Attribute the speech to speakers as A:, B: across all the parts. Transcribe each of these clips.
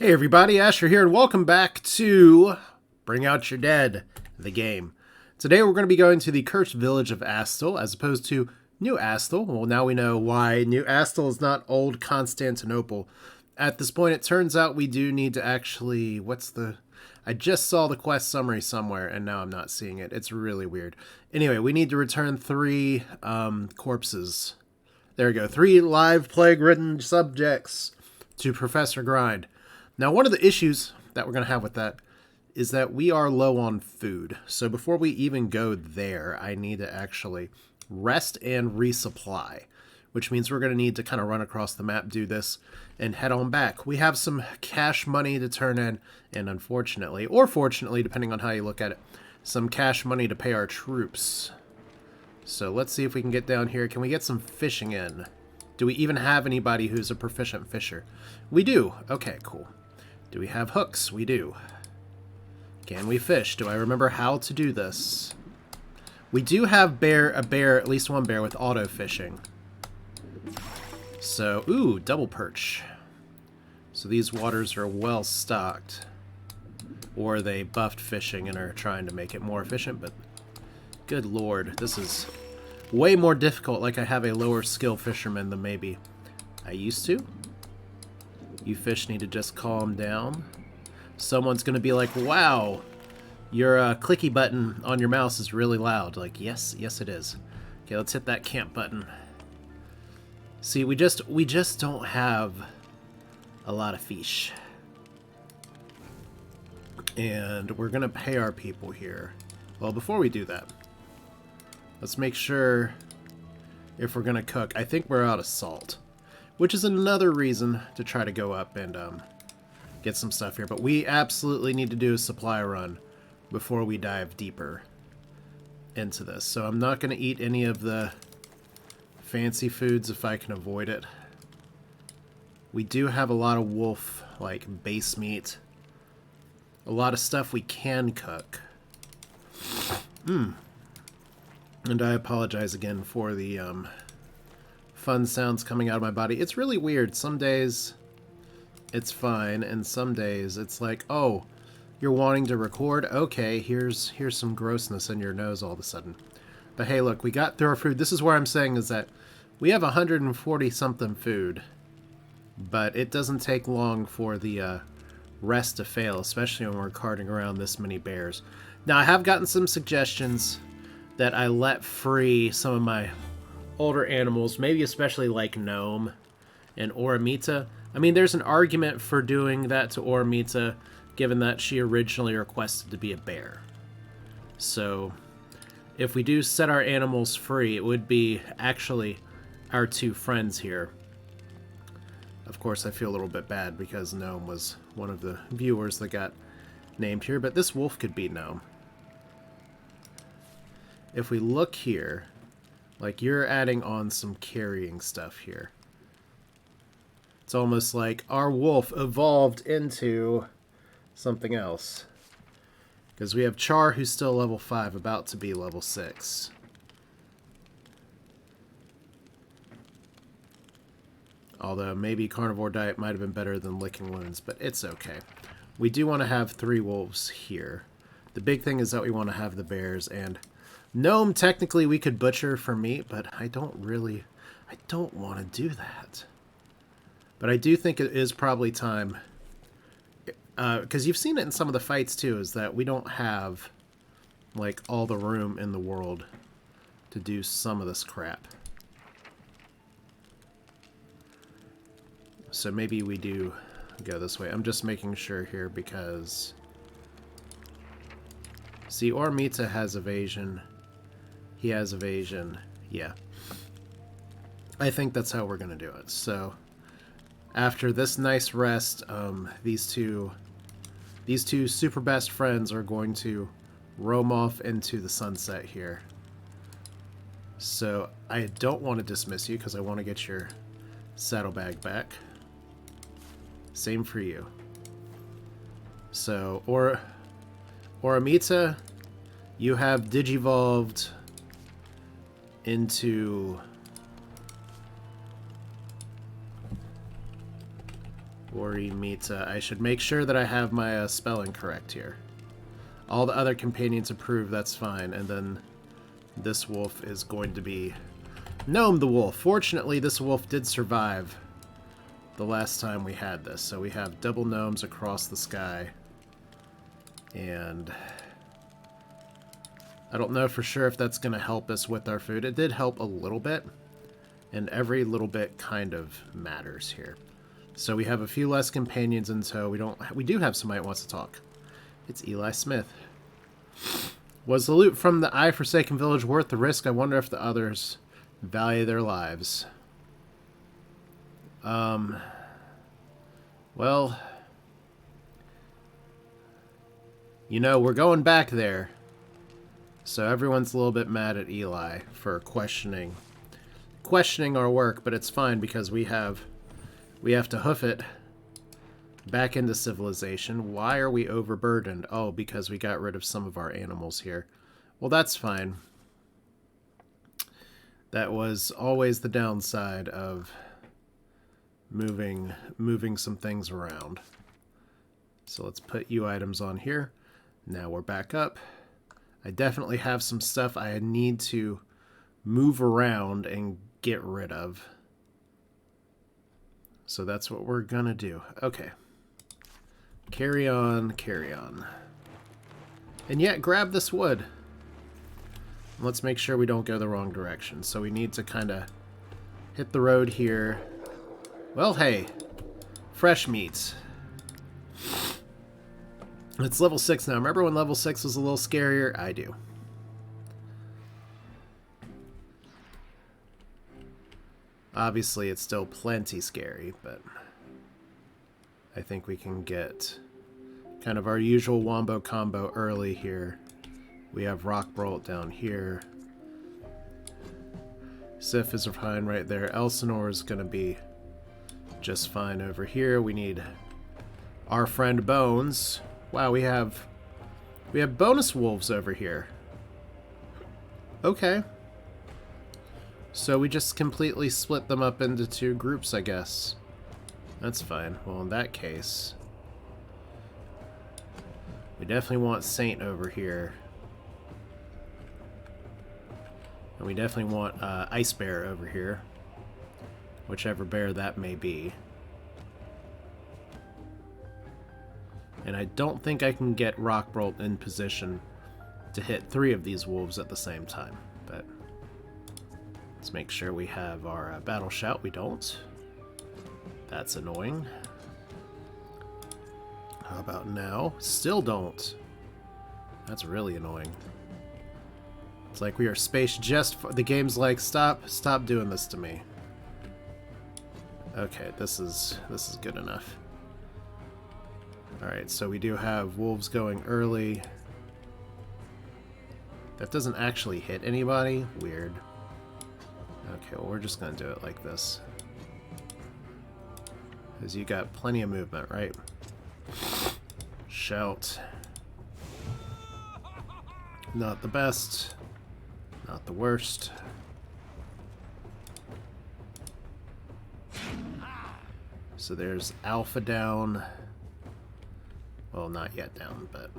A: Hey everybody, Asher here, and welcome back to Bring Out Your Dead, the game. Today we're going to be going to the cursed village of Asthel, as opposed to New Asthel. Well, now we know why New Asthel is not Old Constantinople. At this point, it turns out we do need to actually... I just saw the quest summary somewhere, and now I'm not seeing it. It's really weird. Anyway, we need to return 3 corpses. There we go. 3 live plague-ridden subjects to Professor Grind. Now, one of the issues that we're going to have with that is that we are low on food. So before we even go there, I need to actually rest and resupply, which means we're going to need to kind of run across the map, do this, and head on back. We have some cash money to turn in, and unfortunately, or fortunately, depending on how you look at it, some cash money to pay our troops. So let's see if we can get down here. Can we get some fishing in? Do we even have anybody who's a proficient fisher? We do. Okay, cool. Do we have hooks? We do. Can we fish? Do I remember how to do this? We do have at least one bear with auto fishing. So, ooh, double perch. So these waters are well stocked. Or they buffed fishing and are trying to make it more efficient, but good lord, this is way more difficult, like I have a lower skill fisherman than maybe I used to. You fish need to just calm down. Someone's going to be like, wow, your clicky button on your mouse is really loud. Like, yes it is. Okay, let's hit that camp button. See, we just don't have a lot of fish. And we're going to pay our people here. Well, before we do that, let's make sure if we're going to cook. I think we're out of salt, which is another reason to try to go up and get some stuff here. But we absolutely need to do a supply run before we dive deeper into this. So I'm not going to eat any of the fancy foods if I can avoid it. We do have a lot of wolf, like, base meat. A lot of stuff we can cook. And I apologize again for the fun sounds coming out of my body. It's really weird. Some days it's fine, and some days it's like, oh, you're wanting to record? Okay, here's some grossness in your nose all of a sudden. But hey, look, we got through our food. This is where I'm saying is that we have 140-something food, but it doesn't take long for the rest to fail, especially when we're carting around this many bears. Now, I have gotten some suggestions that I let free some of my older animals, maybe especially like Gnome and Oramita. I mean, there's an argument for doing that to Oramita, given that she originally requested to be a bear. So, if we do set our animals free, it would be actually our 2 friends here. Of course, I feel a little bit bad because Gnome was one of the viewers that got named here, but this wolf could be Gnome. If we look here, like, you're adding on some carrying stuff here. It's almost like our wolf evolved into something else. Because we have Char, who's still level 5, about to be level 6. Although maybe carnivore diet might have been better than licking wounds, but it's okay. We do want to have 3 wolves here. The big thing is that we want to have the bears, and Gnome, technically we could butcher for meat, but I don't want to do that. But I do think it is probably time, because you've seen it in some of the fights too, is that we don't have, like, all the room in the world to do some of this crap. So maybe we do go this way. I'm just making sure here because... See, Ormita has evasion. He has evasion. Yeah. I think that's how we're going to do it. So, after this nice rest, these two super best friends are going to roam off into the sunset here. So, I don't want to dismiss you because I want to get your saddlebag back. Same for you. So, Oramita, you have digivolved into Gorimita. I should make sure that I have my spelling correct here. All the other companions approve, that's fine. And then this wolf is going to be Gnome the Wolf. Fortunately, this wolf did survive the last time we had this. So we have double gnomes across the sky. And I don't know for sure if that's going to help us with our food. It did help a little bit. And every little bit kind of matters here. So we have a few less companions in tow. We do have somebody that wants to talk. It's Eli Smith. Was the loot from the Forsaken Village worth the risk? I wonder if the others value their lives. Well, you know, we're going back there. So everyone's a little bit mad at Eli for questioning our work, but it's fine because we have to hoof it back into civilization. Why are we overburdened? Oh, because we got rid of some of our animals here. Well, that's fine. That was always the downside of moving some things around. So let's put you items on here. Now we're back up. I definitely have some stuff I need to move around and get rid of. So that's what we're gonna do. Okay. Carry on, carry on. And yet, grab this wood. Let's make sure we don't go the wrong direction. So we need to kind of hit the road here. Well, hey. Fresh meat. It's level 6 now. Remember when level 6 was a little scarier? I do. Obviously, it's still plenty scary, but I think we can get kind of our usual wombo combo early here. We have Rock Bolt down here. Sif is fine right there. Elsinore is going to be just fine over here. We need our friend Bones. Wow, we have bonus wolves over here. Okay. So we just completely split them up into 2 groups, I guess. That's fine. Well, in that case, we definitely want Saint over here. And we definitely want Ice Bear over here. Whichever bear that may be. And I don't think I can get Rockbolt in position to hit 3 of these wolves at the same time. But let's make sure we have our battle shout. We don't. That's annoying. How about now? Still don't. That's really annoying. It's like we are spaced just for... The game's like, stop doing this to me. Okay, this is good enough. Alright, so we do have wolves going early. That doesn't actually hit anybody? Weird. Okay, well, we're just gonna do it like this. Because you got plenty of movement, right? Shout. Not the best. Not the worst. So there's Alpha down. Well, not yet down, but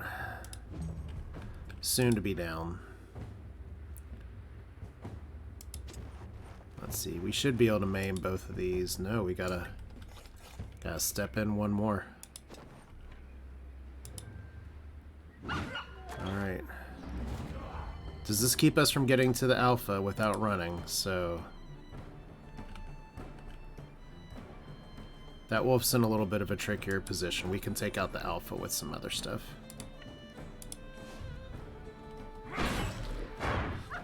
A: soon to be down. Let's see, we should be able to maim both of these. No, we gotta step in one more. Alright. Does this keep us from getting to the Alpha without running? So that wolf's in a little bit of a trickier position. We can take out the Alpha with some other stuff.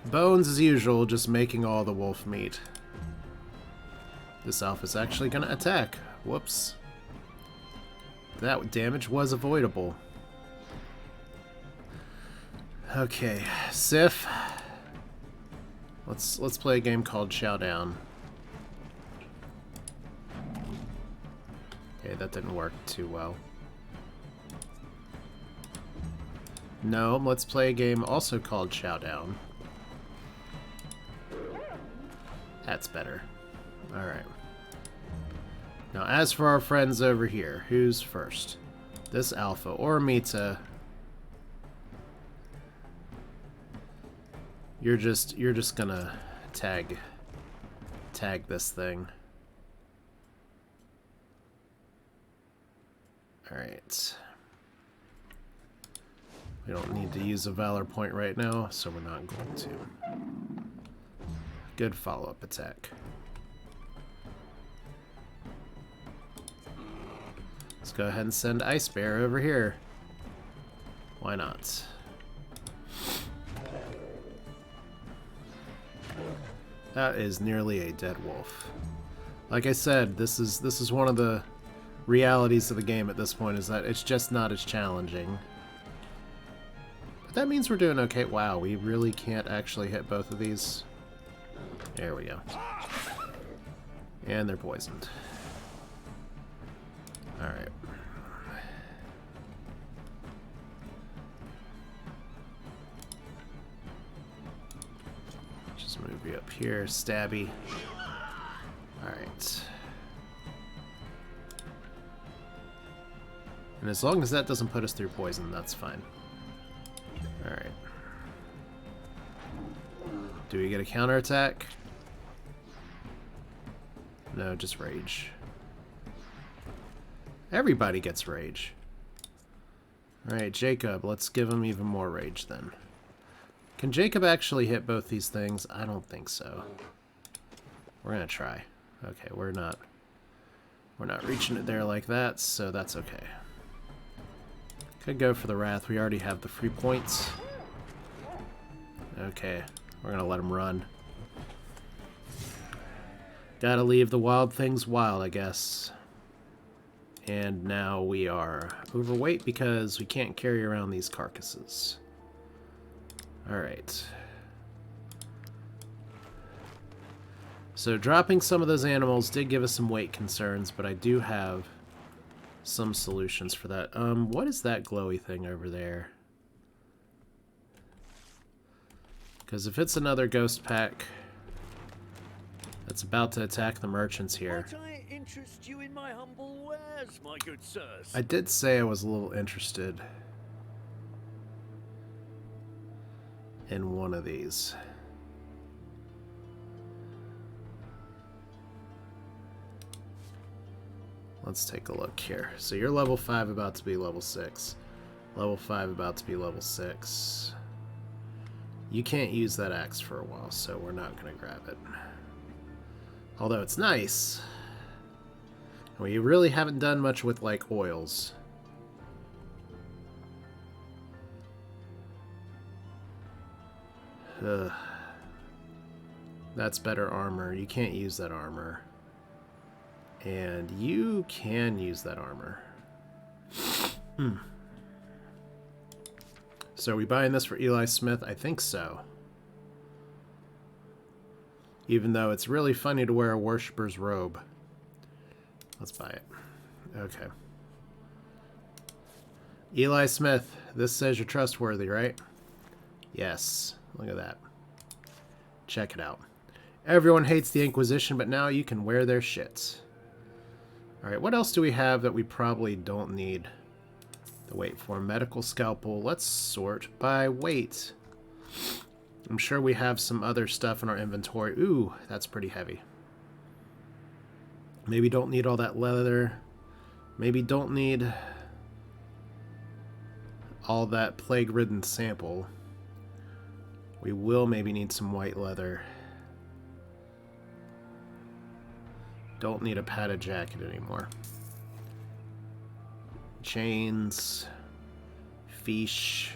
A: Bones, as usual, just making all the wolf meat. This Alpha's actually going to attack. Whoops. That damage was avoidable. Okay, Sif. Let's play a game called Showdown. Okay, that didn't work too well. No, let's play a game also called Showdown. That's better. Alright. Now, as for our friends over here, who's first? This Alpha or Mita? You're just gonna tag this thing. All right. We don't need to use a Valor point right now, so we're not going to. Good follow-up attack. Let's go ahead and send Ice Bear over here. Why not? That is nearly a dead wolf. Like I said, this is one of the realities of the game at this point, is that it's just not as challenging. But that means we're doing okay. Wow, we really can't actually hit both of these. There we go. And they're poisoned. Alright. Just move you up here, stabby. Alright. And as long as that doesn't put us through poison, that's fine. Alright. Do we get a counterattack? No, just rage. Everybody gets rage. Alright, Jacob, let's give him even more rage then. Can Jacob actually hit both these things? I don't think so. We're gonna try. Okay, we're not reaching it there like that, so that's okay. Could go for the Wrath. We already have the free points. Okay, we're gonna let him run. Gotta leave the wild things wild, I guess. And now we are overweight because we can't carry around these carcasses. Alright. So dropping some of those animals did give us some weight concerns, but I do have some solutions for that. What is that glowy thing over there? Because if it's another ghost pack that's about to attack the merchants here.
B: Might I interest you in my humble wares, my good sirs?
A: I did say I was a little interested in one of these. Let's take a look here. So you're level 5, about to be level 6. Level 5, about to be level 6. You can't use that axe for a while, so we're not going to grab it. Although it's nice. We really haven't done much with, like, oils. Ugh. That's better armor. You can't use that armor. And you can use that armor. So are we buying this for Eli Smith? I think so. Even though it's really funny to wear a worshipper's robe. Let's buy it. Okay. Eli Smith, this says you're trustworthy, right? Yes. Look at that. Check it out. Everyone hates the Inquisition, but now you can wear their shits. Alright, what else do we have that we probably don't need the weight for? Medical scalpel. Let's sort by weight. I'm sure we have some other stuff in our inventory. Ooh, that's pretty heavy. Maybe don't need all that leather. Maybe don't need all that plague-ridden sample. We will maybe need some white leather. Don't need a padded jacket anymore. Chains. Fish.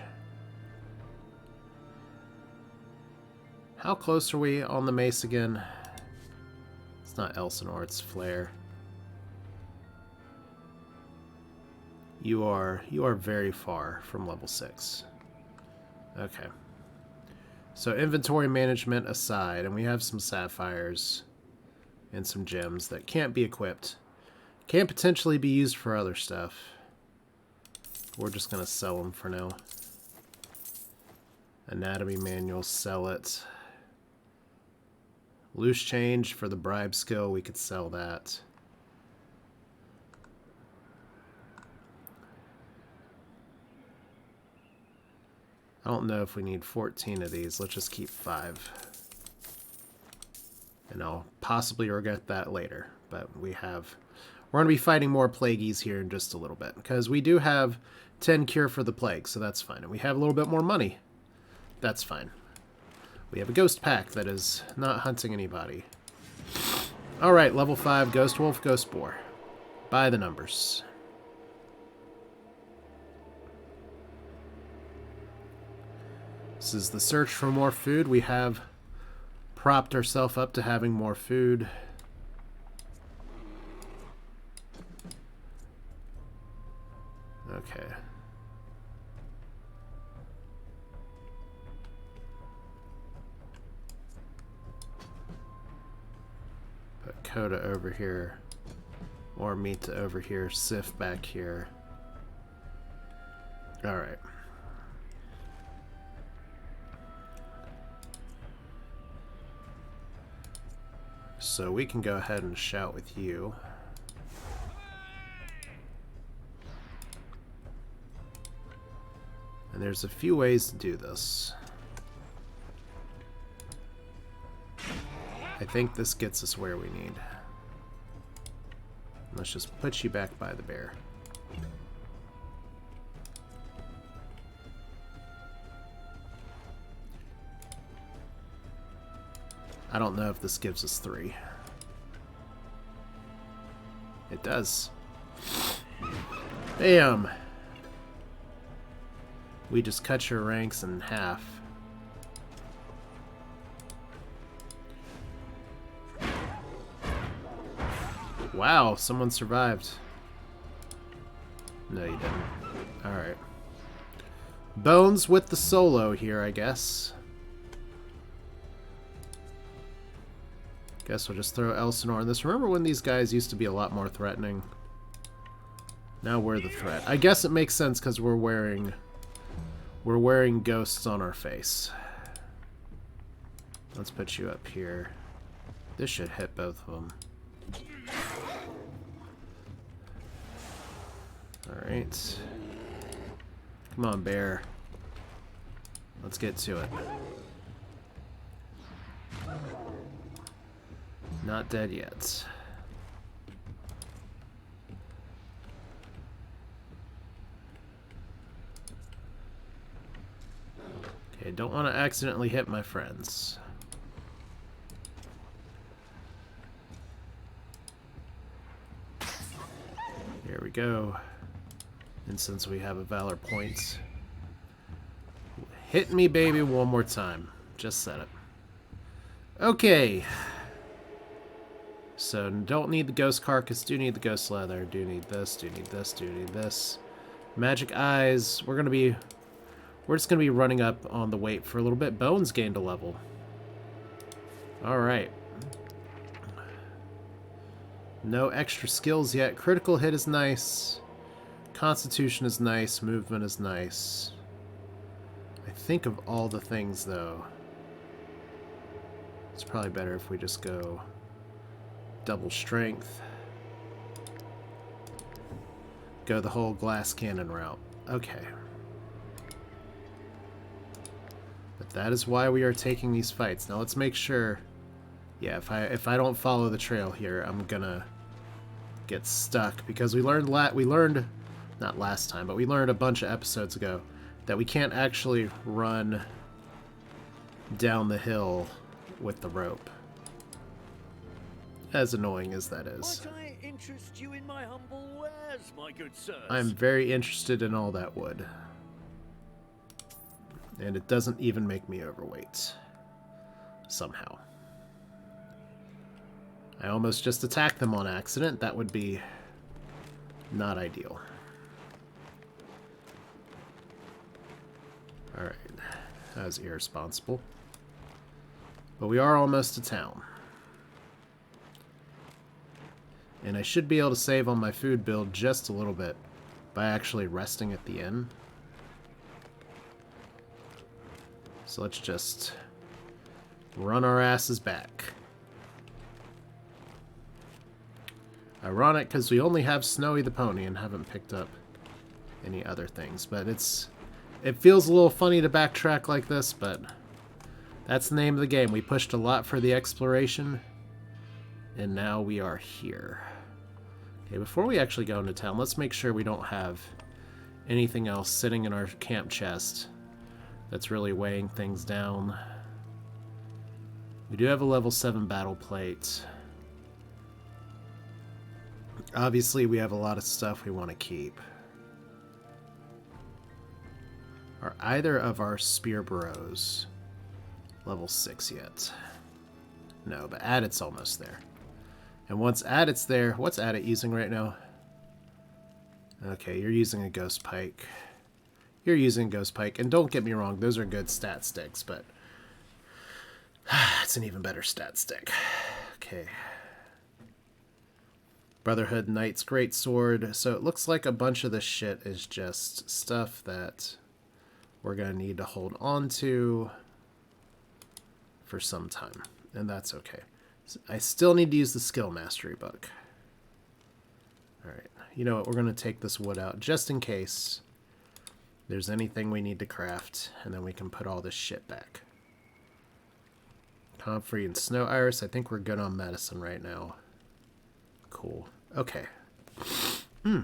A: How close are we on the mace again? It's not Elsinore, it's Flare. You are very far from level 6. Okay. So inventory management aside, and we have some sapphires and some gems that can't be equipped. Can potentially be used for other stuff. We're just going to sell them for now. Anatomy manual, sell it. Loose change for the bribe skill, we could sell that. I don't know if we need 14 of these. Let's just keep 5. And I'll possibly regret that later. But we're going to be fighting more plagueies here in just a little bit. Because we do have 10 cure for the plague, so that's fine. And we have a little bit more money. That's fine. We have a ghost pack that is not hunting anybody. Alright, level 5, Ghost Wolf, Ghost Boar. By the numbers. This is the search for more food. We have propped ourselves up to having more food. Okay. Put Coda over here. Or Mita over here. Sif back here. Alright. So we can go ahead and shout with you. And there's a few ways to do this. I think this gets us where we need. Let's just put you back by the bear. I don't know if this gives us 3. It does. Bam! We just cut your ranks in half. Wow, someone survived. No, you didn't. Alright. Bones with the solo here, I guess. Guess we'll just throw Elsinore in this. Remember when these guys used to be a lot more threatening? Now we're the threat. I guess it makes sense because we're wearing ghosts on our face. Let's put you up here. This should hit both of them. Alright. Come on, bear. Let's get to it. Not dead yet. Okay, don't want to accidentally hit my friends. Here we go. And since we have a Valor point, hit me, baby, one more time. Just said it. Okay. So, don't need the ghost carcass, do need the ghost leather, do need this, do need this, do need this. Magic eyes, we're just gonna be running up on the weight for a little bit. Bones gained a level. Alright. No extra skills yet. Critical hit is nice. Constitution is nice. Movement is nice. I think of all the things, though, it's probably better if we just go double strength. Go the whole glass cannon route. Okay. But that is why we are taking these fights. Now let's make sure. Yeah, if I don't follow the trail here, I'm gonna get stuck because we learned not last time, but we learned a bunch of episodes ago that we can't actually run down the hill with the rope. As annoying as that is.
B: Might I interest you in my humble wares, my good sirs?
A: I'm very interested in all that wood. And it doesn't even make me overweight. Somehow. I almost just attacked them on accident. That would be not ideal. Alright. That was irresponsible. But we are almost to town. And I should be able to save on my food build just a little bit by actually resting at the inn. So let's just run our asses back. Ironic, because we only have Snowy the Pony and haven't picked up any other things. But it's It feels a little funny to backtrack like this, but that's the name of the game. We pushed a lot for the exploration, and now we are here. Okay, before we actually go into town, let's make sure we don't have anything else sitting in our camp chest that's really weighing things down. We do have a level 7 battle plate. Obviously, we have a lot of stuff we want to keep. Are either of our spear bros level 6 yet? No, but Adit's almost there. And once Adit's there, what's Adit using right now? Okay, you're using a ghost pike. You're using a ghost pike, and don't get me wrong, those are good stat sticks, but it's an even better stat stick. Okay. Brotherhood Knight's Greatsword. So it looks like a bunch of this shit is just stuff that we're going to need to hold on to for some time. And that's okay. I still need to use the Skill Mastery book. Alright. You know what? We're going to take this wood out just in case there's anything we need to craft. And then we can put all this shit back. Comfrey and Snow Iris. I think we're good on medicine right now. Cool. Okay. A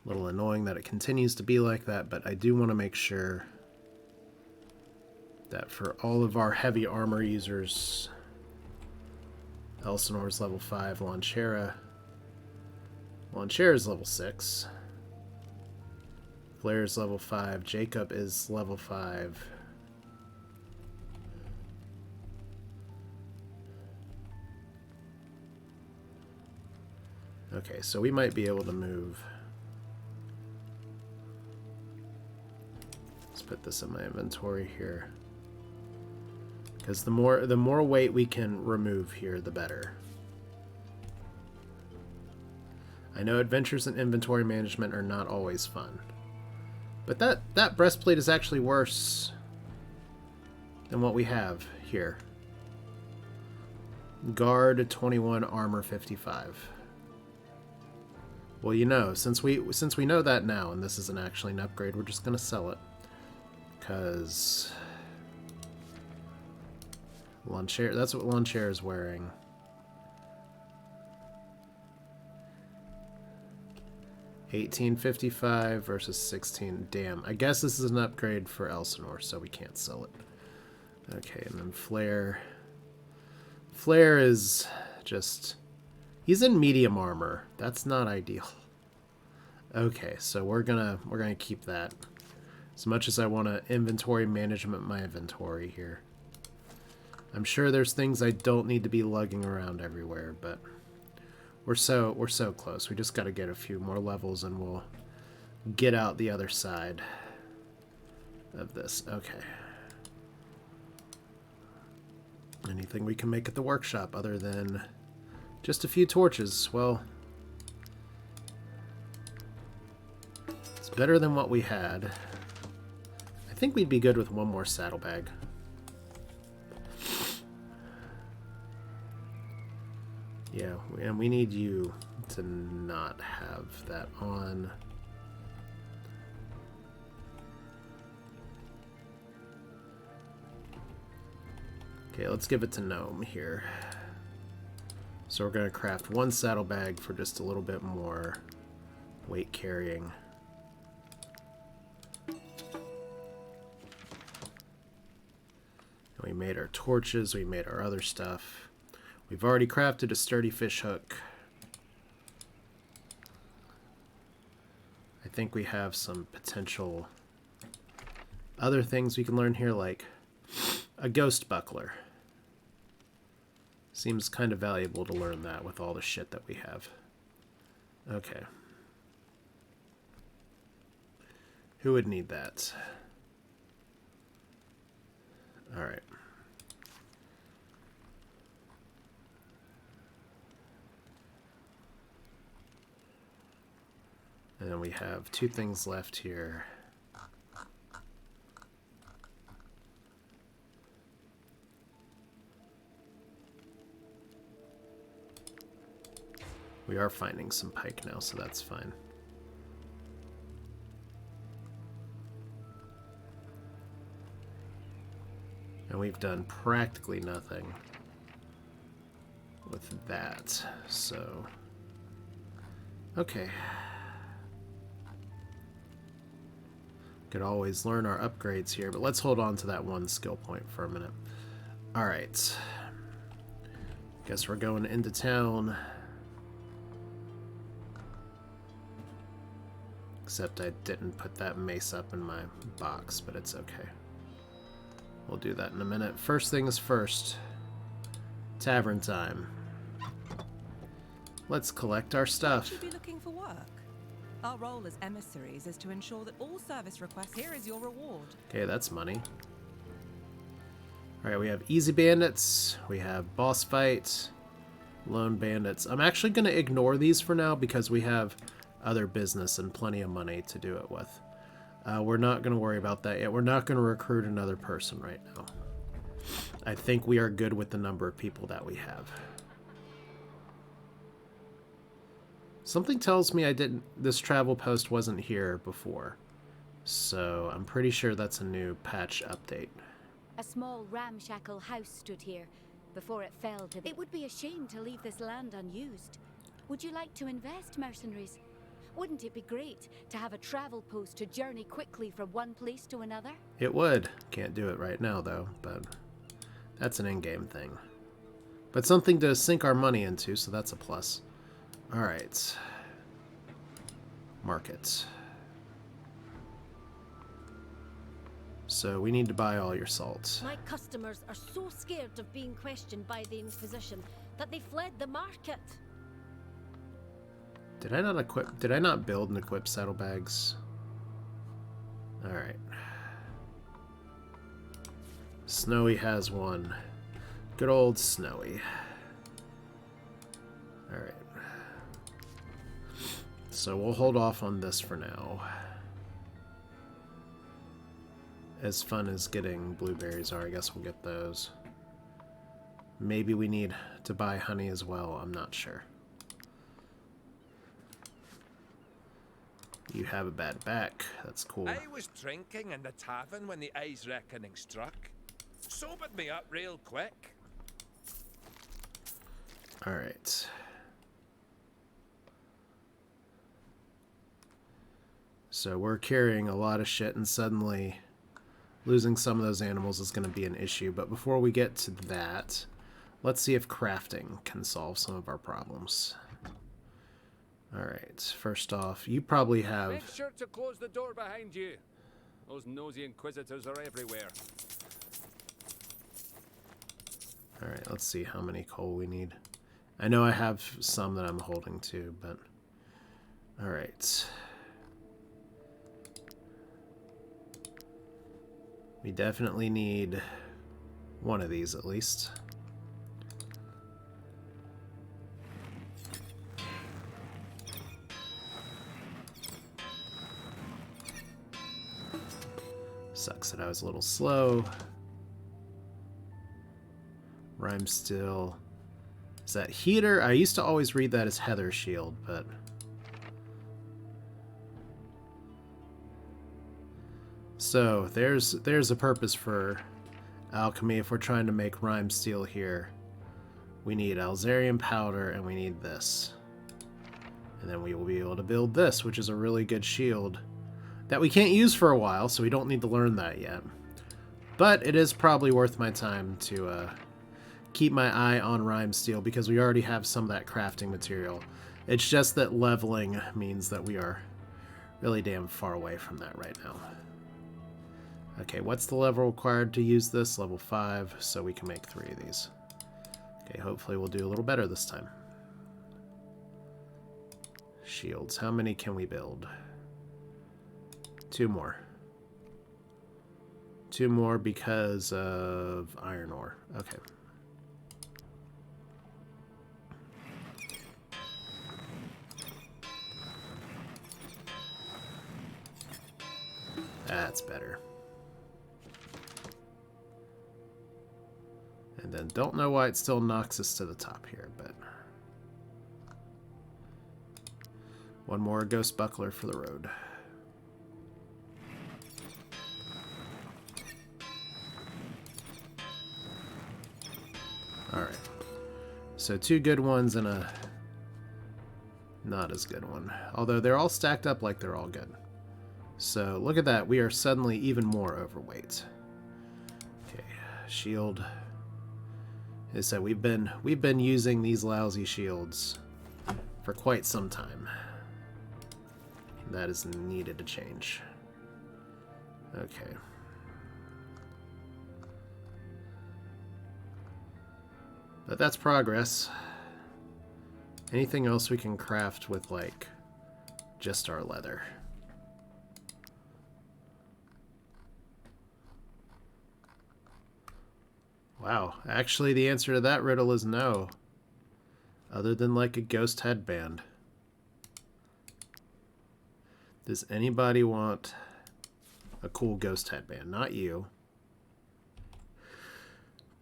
A: little annoying that it continues to be like that, but I do want to make sure that for all of our heavy armor users, Elsinore's level 5, Launchera's level 6, Flair's level 5, Jacob is level 5. Okay, so we might be able to move. Let's put this in my inventory here. Because the more weight we can remove here, the better. I know adventures and inventory management are not always fun. But that breastplate is actually worse than what we have here. Guard 21, armor 55. Well, you know, since we know that now, and this isn't actually an upgrade, we're just gonna sell it. Because Launcher, that's what Launcher is wearing. $18.55 versus 16. Damn, I guess this is an upgrade for Elsinore, so we can't sell it. Okay, and then Flair. Flair is just... He's in medium armor. That's not ideal. Okay, so we're gonna keep that. As much as I want to inventory management my inventory here. I'm sure there's things I don't need to be lugging around everywhere, but we're so close. We just got to get a few more levels and we'll get out the other side of this. Okay. Anything we can make at the workshop other than just a few torches? Well, it's better than what we had. I think we'd be good with one more saddlebag. Yeah, and we need you to not have that on. Okay, let's give it to Gnome here. So we're going to craft one saddlebag for just a little bit more weight carrying. We made our torches, we made our other stuff. We've already crafted a sturdy fish hook. I think we have some potential other things we can learn here, like a ghost buckler. Seems kind of valuable to learn that with all the shit that we have. Okay. Who would need that? Alright. And then we have two things left here. We are finding some pike now, so that's fine. And we've done practically nothing with that, so... Okay. Could always learn our upgrades here, but let's hold on to that one skill point for a minute. Alright. Guess we're going into town. Except I didn't put that mace up in my box, but it's okay. We'll do that in a minute. First things first. Tavern time. Let's collect our stuff.
C: Should be looking for work. Our role as emissaries is to ensure that all service requests. Here is your reward.
A: Okay, that's money. Alright, we have easy bandits. We have boss fight. Lone bandits. I'm actually going to ignore these for now because we have other business and plenty of money to do it with. We're not going to worry about that yet. We're not going to recruit another person right now. I think we are good with the number of people that we have. Something tells me this travel post wasn't here before. So I'm pretty sure that's a new patch update.
D: A small ramshackle house stood here before it fell to... It would be a shame to leave this land unused. Would you like to invest, mercenaries? Wouldn't it be great to have a travel post to journey quickly from one place to another?
A: It would. Can't do it right now, though, but that's an in-game thing. But something to sink our money into, so that's a plus. Alright. Market. So we need to buy all your salt.
E: My customers are so scared of being questioned by the Inquisition that they fled the market.
A: Did I not build and equip saddlebags? Alright. Snowy has one. Good old Snowy. Alright. So we'll hold off on this for now. As fun as getting blueberries are, I guess we'll get those. Maybe we need to buy honey as well, I'm not sure. You have a bad back. That's cool.
F: I was drinking in the tavern when the eyes reckoning struck. Sobered me up real quick.
A: Alright. So we're carrying a lot of shit, and suddenly losing some of those animals is going to be an issue. But before we get to that, let's see if crafting can solve some of our problems. Alright, first off, you probably have...
G: Make sure to close the door behind you. Those nosy inquisitors are everywhere.
A: Alright, let's see how many coal we need. I know I have some that I'm holding too, but... Alright. We definitely need one of these at least. Sucks that I was a little slow. Rhyme still. Is that heater? I used to always read that as Heather Shield, but... So, there's a purpose for alchemy if we're trying to make rhyme steel here. We need Alzarian powder, and we need this. And then we will be able to build this, which is a really good shield that we can't use for a while, so we don't need to learn that yet. But it is probably worth my time to keep my eye on rhyme steel, because we already have some of that crafting material. It's just that leveling means that we are really damn far away from that right now. Okay, what's the level required to use this? Level 5, so we can make 3 of these. Okay, hopefully we'll do a little better this time. Shields, how many can we build? 2 more. 2 more because of iron ore. Okay. That's better. And then don't know why it still knocks us to the top here, but... One more ghost buckler for the road. So 2 good ones and a not as good one. Although they're all stacked up like they're all good. So look at that. We are suddenly even more overweight. Okay, shield. As I said, we've been using these lousy shields for quite some time. That is needed to change. Okay. But that's progress. Anything else we can craft with, like, just our leather? Wow, actually the answer to that riddle is no. Other than, like, a ghost headband. Does anybody want a cool ghost headband? Not you.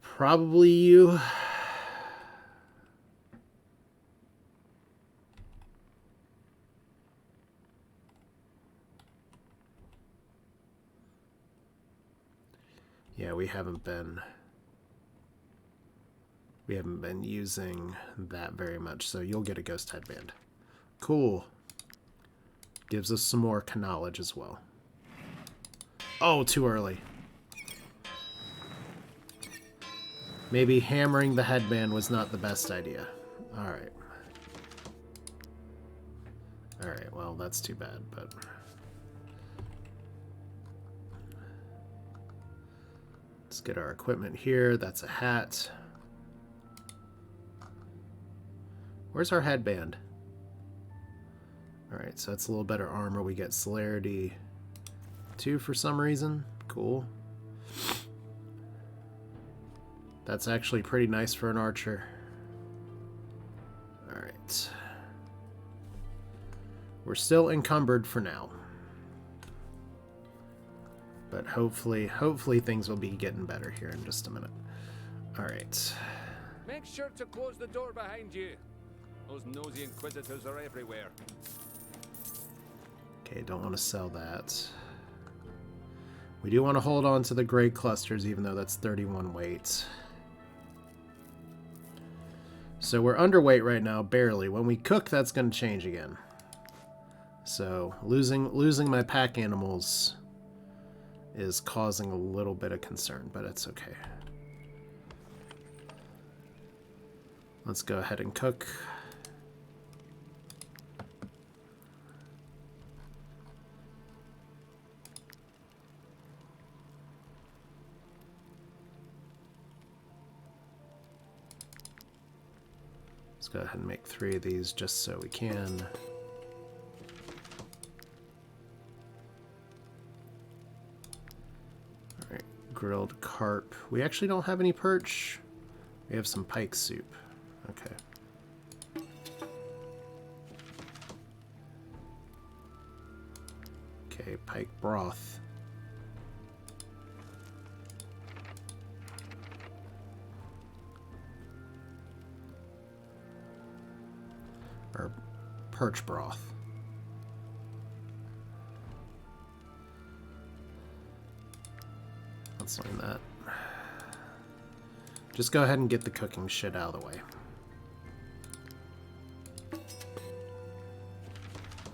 A: Probably you. Yeah, we haven't been using that very much, so you'll get a ghost headband. Cool. Gives us some more knowledge as well. Oh, too early. Maybe hammering the headband was not the best idea. Alright. Alright, well, that's too bad, but... Let's get our equipment here. That's a hat. Where's our headband? Alright, so that's a little better armor. We get celerity 2 for some reason. Cool. That's actually pretty nice for an archer. Alright. We're still encumbered for now. But hopefully things will be getting better here in just a minute. Alright.
G: Make sure to close the door behind you. Those nosy inquisitors are everywhere.
A: Okay, don't want to sell that. We do want to hold on to the gray clusters, even though that's 31 weight. So we're underweight right now, barely. When we cook, that's going to change again. So losing my pack animals is causing a little bit of concern, but it's okay. Let's go ahead and cook. Let's go ahead and make 3 of these just so we can. Alright, grilled carp. We actually don't have any perch. We have some pike soup. Okay. Okay, pike broth. Or perch broth. Let's learn that. Just go ahead and get the cooking shit out of the way.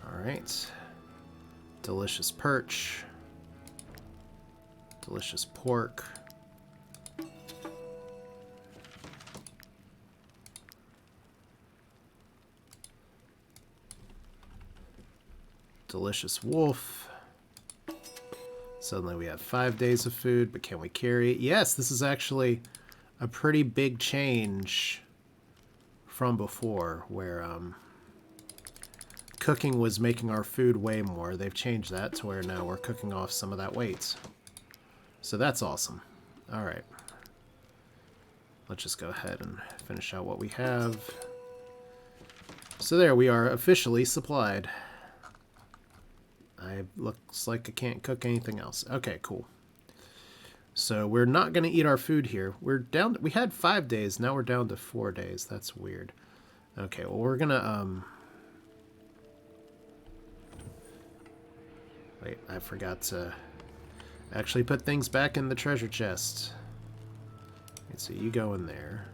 A: Alright. Delicious perch. Delicious pork. Delicious wolf. Suddenly we have 5 days of food, but can we carry it? Yes, this is actually a pretty big change from before, where cooking was making our food way more. They've changed that to where now we're cooking off some of that weight. So that's awesome. Alright. Let's just go ahead and finish out what we have. So there, we are officially supplied. Looks like I can't cook anything else. Okay, cool. So we're not going to eat our food here. We're down. We had 5 days. Now we're down to 4 days. That's weird. Okay, well we're gonna wait. I forgot to actually put things back in the treasure chest. So you go in there.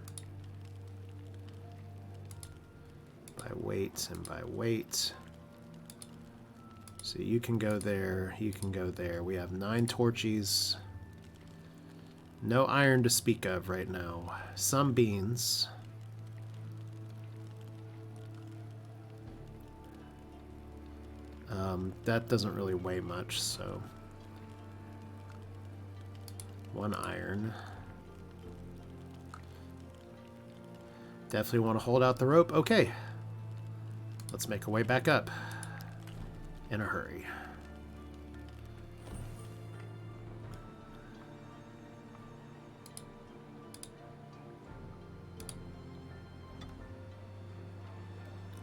A: by weight and by weight. So you can go there, you can go there. We have 9 torches. No iron to speak of right now. Some beans. That doesn't really weigh much, so 1 iron. Definitely want to hold out the rope. Okay. Let's make our way back up. In a hurry.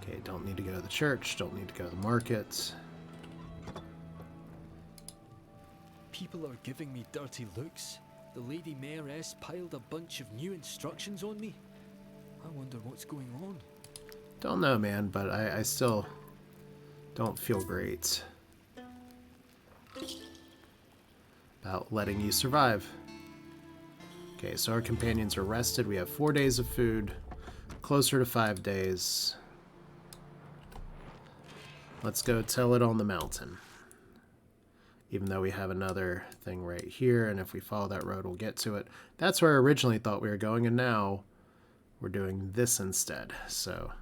A: Okay, don't need to go to the church, don't need to go to the market.
H: People are giving me dirty looks. The Lady Mayoress piled a bunch of new instructions on me. I wonder what's going on.
A: Don't know, man, but I still don't feel great about letting you survive. Okay, so our companions are rested. We have 4 days of food, closer to 5 days. Let's go tell it on the mountain. Even though we have another thing right here, and if we follow that road, we'll get to it. That's where I originally thought we were going, and now we're doing this instead. So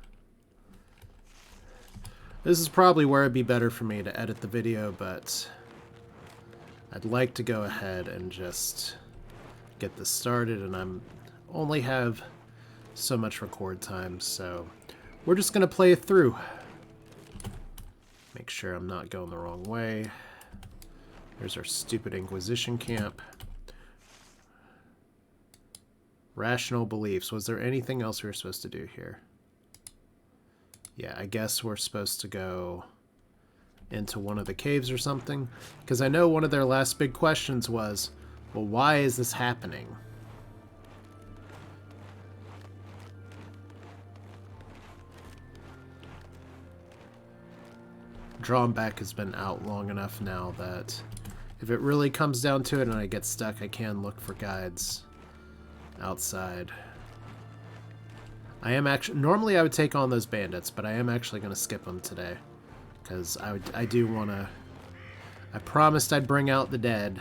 A: this is probably where it'd be better for me to edit the video, but I'd like to go ahead and just get this started, and I'm only have so much record time, so we're just gonna play it through. Make sure I'm not going the wrong way. There's our stupid Inquisition camp. Rational beliefs. Was there anything else we were supposed to do here? Yeah, I guess we're supposed to go into one of the caves or something. Because I know one of their last big questions was, well, why is this happening? Drombach has been out long enough now that if it really comes down to it and I get stuck, I can look for guides outside. I am actually, normally I would take on those bandits, but I am actually going to skip them today. Because I do want to, I promised I'd bring out the dead.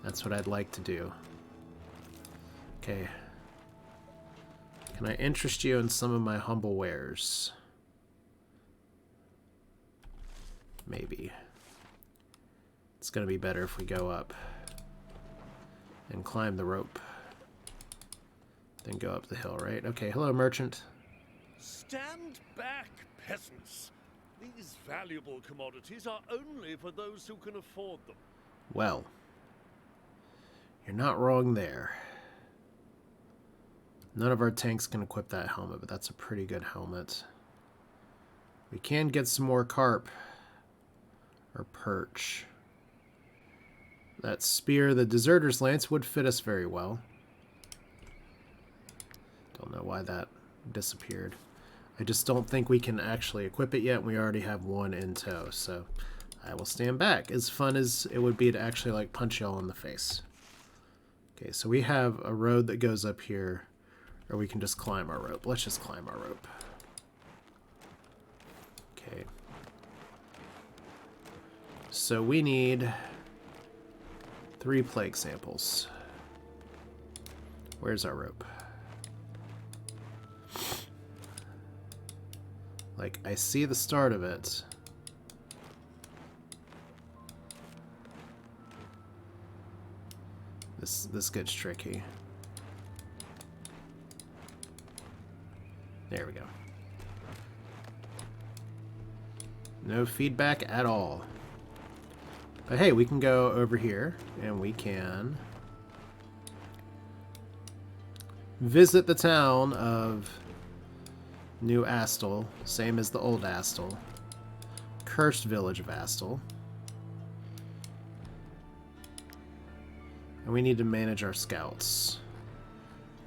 A: That's what I'd like to do. Okay. Can I interest you in some of my humble wares? Maybe. It's going to be better if we go up and climb the rope. Then go up the hill, right? Okay, hello, merchant.
B: Stand back, peasants. These valuable commodities are only for those who can afford them.
A: Well, you're not wrong there. None of our tanks can equip that helmet, but that's a pretty good helmet. We can get some more carp. Or perch. That spear, the Deserter's Lance, would fit us very well. Don't know why that disappeared. I just don't think we can actually equip it yet. We already have one in tow, so I will stand back. As fun as it would be to actually like punch y'all in the face. Okay, so we have a road that goes up here, or we can just climb our rope. Let's just climb our rope. Okay. So we need 3 plague samples. Where's our rope? Like, I see the start of it. This gets tricky. There we go. No feedback at all. But hey, we can go over here, and we can visit the town of New Asthel, same as the old Asthel. Cursed village of Asthel. And we need to manage our scouts.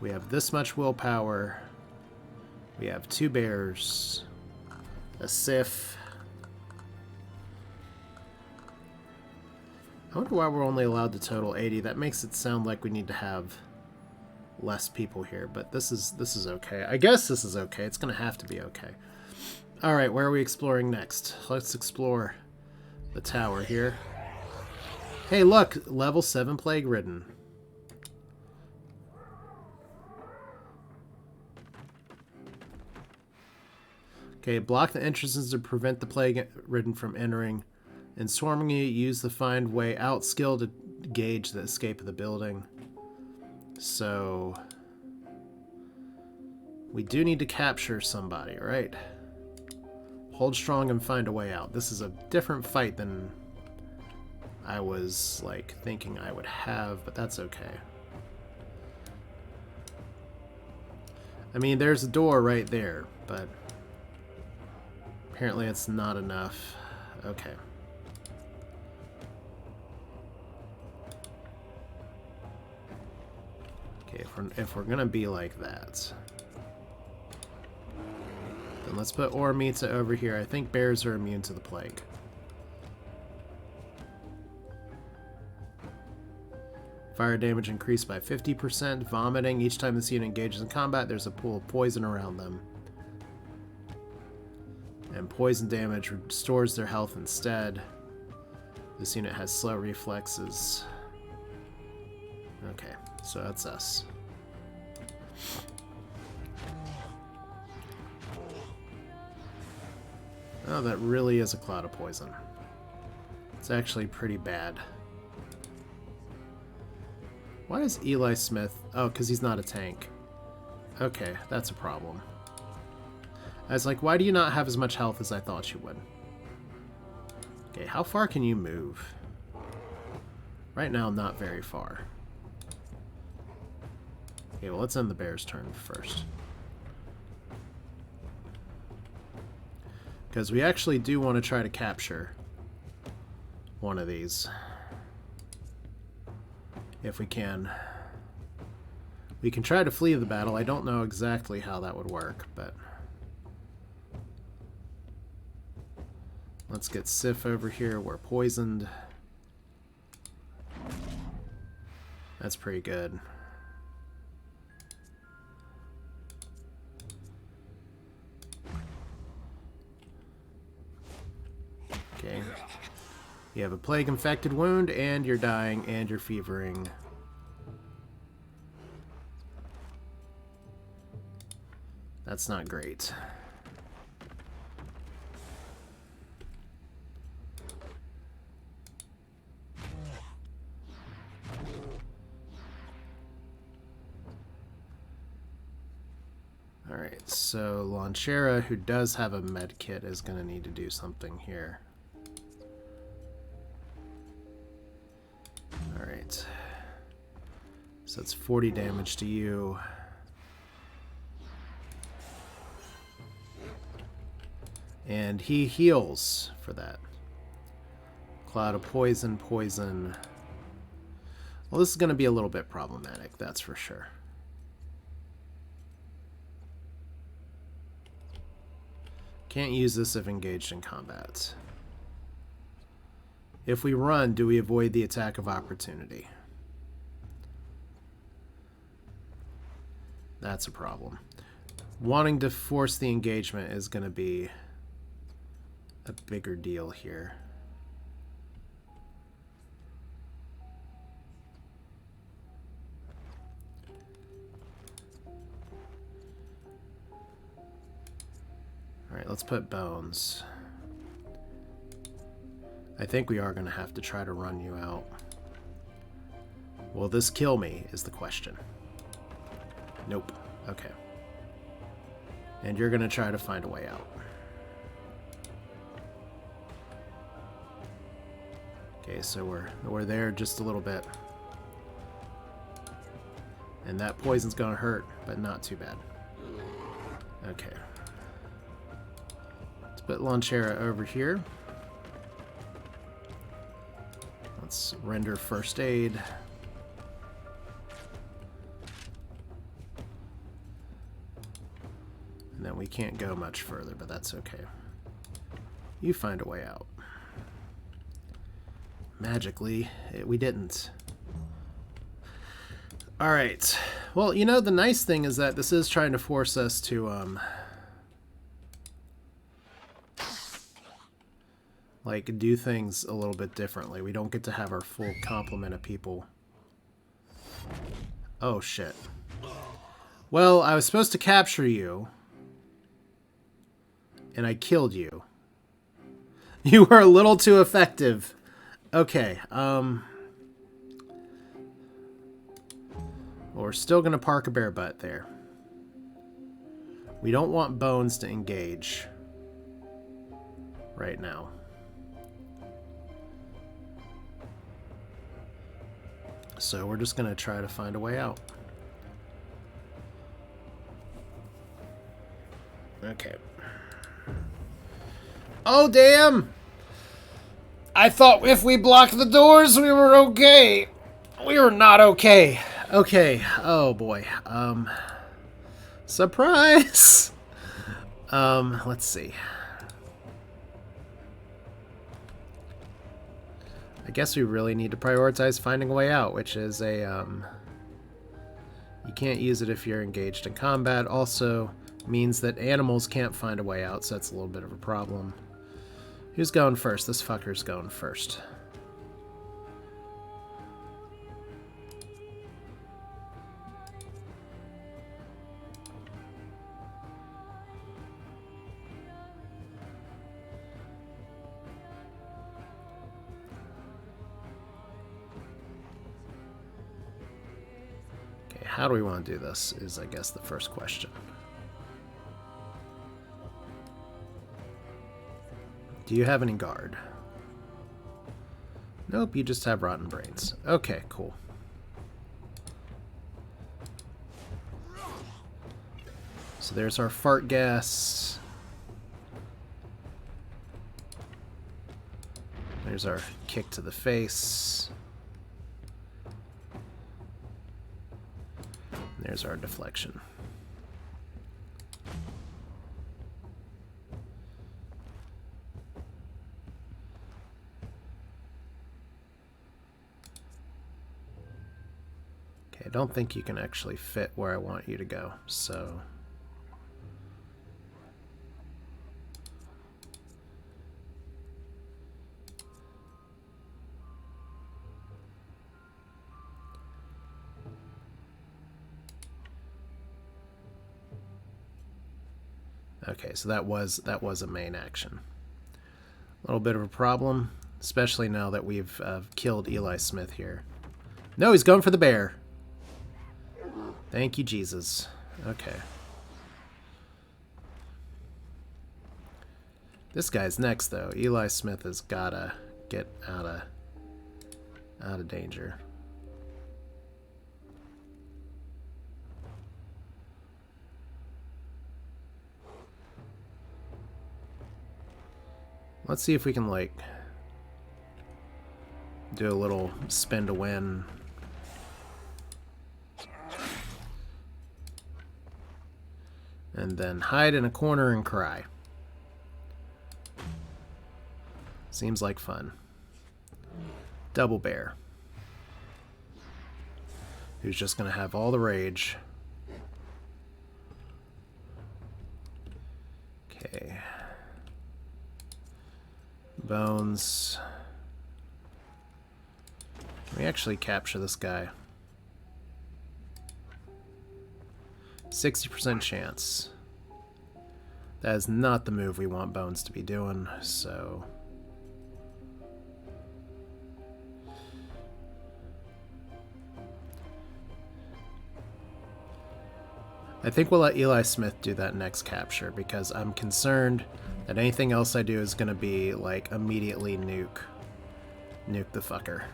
A: We have this much willpower. We have 2 bears, a sif. I wonder why we're only allowed to total 80. That makes it sound like we need to have less people here, but this is okay. I guess this is okay. It's gonna have to be okay. All right, where are we exploring next? Let's explore the tower here. Hey, look, level 7 plague ridden. Okay, block the entrances to prevent the plague ridden from entering. In swarming you, use the find way out skill to gauge the escape of the building. So we do need to capture somebody, right? Hold strong and find a way out. This is a different fight than I was like thinking I would have, but that's okay. I mean, there's a door right there, but apparently it's not enough. Okay. Okay, if we're gonna be like that, then let's put Ormita over here. I think bears are immune to the plague. Fire damage increased by 50%. Vomiting. Each time this unit engages in combat, there's a pool of poison around them. And poison damage restores their health instead. This unit has slow reflexes. Okay, so that's us. Oh, that really is a cloud of poison. It's actually pretty bad. Why is Eli Smith... Oh, because he's not a tank. Okay, that's a problem. I was like, why do you not have as much health as I thought you would? Okay, how far can you move? Right now, not very far. Okay, well, let's end the bear's turn first. Because we actually do want to try to capture one of these. If we can. We can try to flee the battle. I don't know exactly how that would work, but... Let's get Sif over here. We're poisoned. That's pretty good. Okay. You have a plague-infected wound, and you're dying, and you're fevering. That's not great. Alright, so Launchera, who does have a med kit, is going to need to do something here. Alright. So that's 40 damage to you. And he heals for that. Cloud of poison, poison. Well, this is going to be a little bit problematic, that's for sure. Can't use this if engaged in combat. If we run, do we avoid the attack of opportunity? That's a problem. Wanting to force the engagement is going to be a bigger deal here. Alright, let's put bones. I think we are going to have to try to run you out. Will this kill me, is the question. Nope. Okay. And you're going to try to find a way out. Okay, so we're there just a little bit. And that poison's going to hurt, but not too bad. Okay. Let's put Launchera over here. Let's render first aid. And then we can't go much further, but that's okay. You find a way out. Magically, we didn't. Alright, Well, you know, the nice thing is that this is trying to force us to, like, do things a little bit differently. We don't get to have our full complement of people. Oh, shit. Well, I was supposed to capture you, and I killed you. You were a little too effective. Okay, we're still going to park a bear butt there. We don't want Bones to engage right now. So we're just going to try to find a way out. Okay. Oh, damn! I thought if we blocked the doors, we were okay. We were not okay. Okay. Oh, boy. Surprise! Let's see. I guess we really need to prioritize finding a way out, which is a, you can't use it if you're engaged in combat. Also means that animals can't find a way out, so that's a little bit of a problem. Who's going first? This fucker's going first. Okay, how do we want to do this is, I guess, the first question. Do you have any guard? Nope, you just have rotten brains. Okay, cool. So there's our fart gas. There's our kick to the face. There's our deflection. I don't think you can actually fit where I want you to go, so... Okay, so that was a main action. A little bit of a problem, especially now that we've killed Eli Smith here. No, he's going for the bear. Thank you, Jesus. Okay. This guy's next, though. Eli Smith has gotta get out of danger. Let's see if we can, like, do a little spin to win. And then hide in a corner and cry. Seems like fun. Double bear. Who's just gonna have all the rage. Okay. Bones. Can we actually capture this guy? 60% chance. That is not the move we want Bones to be doing, so... I think we'll let Eli Smith do that next capture, because I'm concerned that anything else I do is going to be, like, immediately nuke the fucker.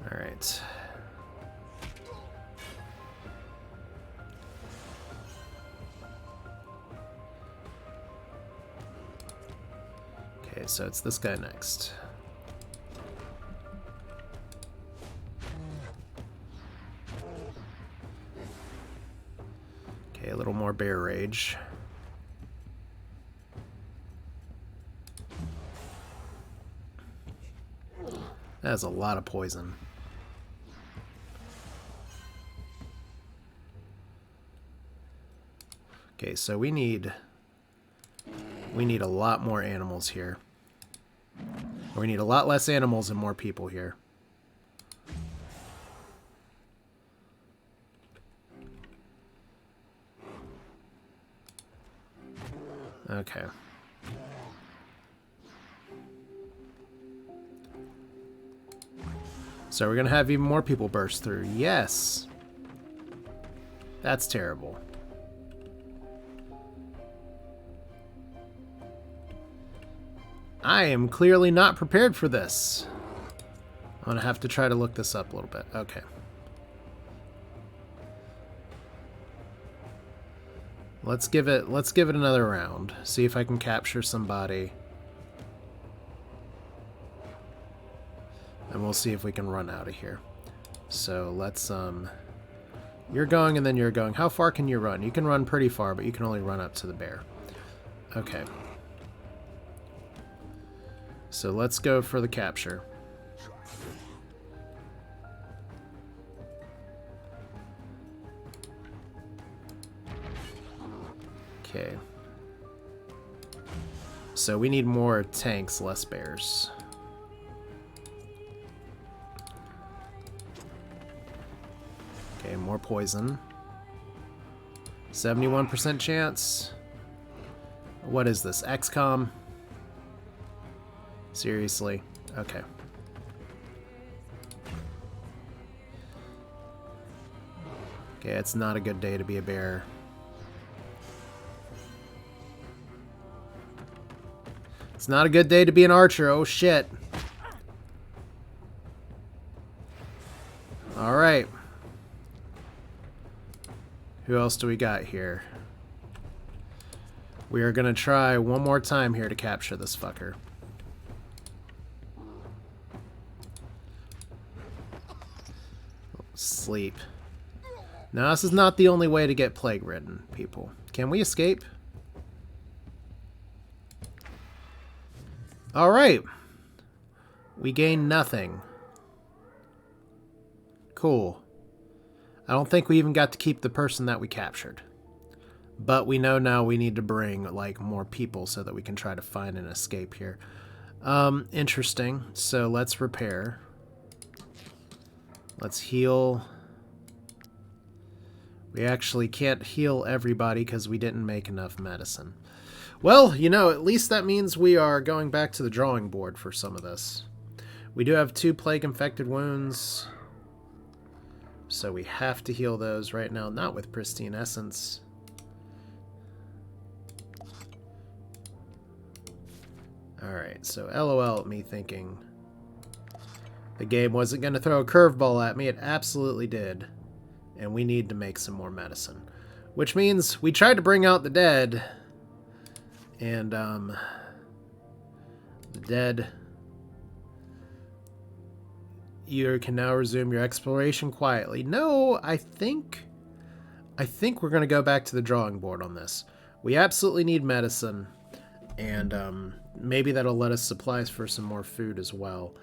A: Alright. Okay, so it's this guy next. Okay, a little more bear rage. That is a lot of poison. Okay, so we need a lot more animals here. Or we need a lot less animals and more people here. Okay. So we're going to have even more people burst through. Yes. That's terrible. I am clearly not prepared for this. I'm going to have to try to look this up a little bit. Okay. Let's give it another round. See if I can capture somebody. And we'll see if we can run out of here. So let's you're going and then you're going. How far can you run? You can run pretty far, but you can only run up to the bear. Okay. So let's go for the capture. Okay. So we need more tanks, less bears. Okay, more poison. 71% chance. What is this? XCOM? Seriously? Okay. Okay, it's not a good day to be a bear. It's not a good day to be an archer. Oh, shit. Alright. Who else do we got here? We are going to try one more time here to capture this fucker. Sleep. Now, this is not the only way to get plague-ridden, people. Can we escape? Alright. We gain nothing. Cool. I don't think we even got to keep the person that we captured. But we know now we need to bring, like, more people so that we can try to find an escape here. Interesting. So let's repair. Let's heal. We actually can't heal everybody because we didn't make enough medicine. Well, you know, at least that means we are going back to the drawing board for some of this. We do have 2 plague-infected wounds. So we have to heal those right now. Not with pristine essence. Alright, so LOL at me thinking the game wasn't going to throw a curveball at me. It absolutely did. And we need to make some more medicine. Which means we tried to bring out the dead. And, the dead... You can now resume your exploration quietly. No, I think we're going to go back to the drawing board on this. We absolutely need medicine. And, maybe that'll let us supplies for some more food as well.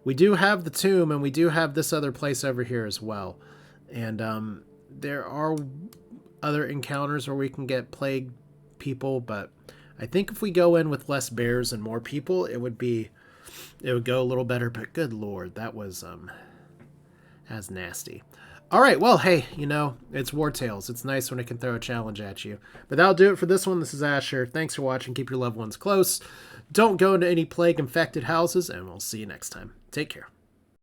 A: We do have the tomb, and we do have this other place over here as well. And there are other encounters where we can get plague people, but I think if we go in with less bears and more people, it would go a little better. But good lord, that was that's nasty. All right, well, hey, you know, it's Wartales. It's nice when it can throw a challenge at you. But that'll do it for this one. This is Asher. Thanks for watching. Keep your loved ones close. Don't go into any plague-infected houses, and we'll see you next time. Take care.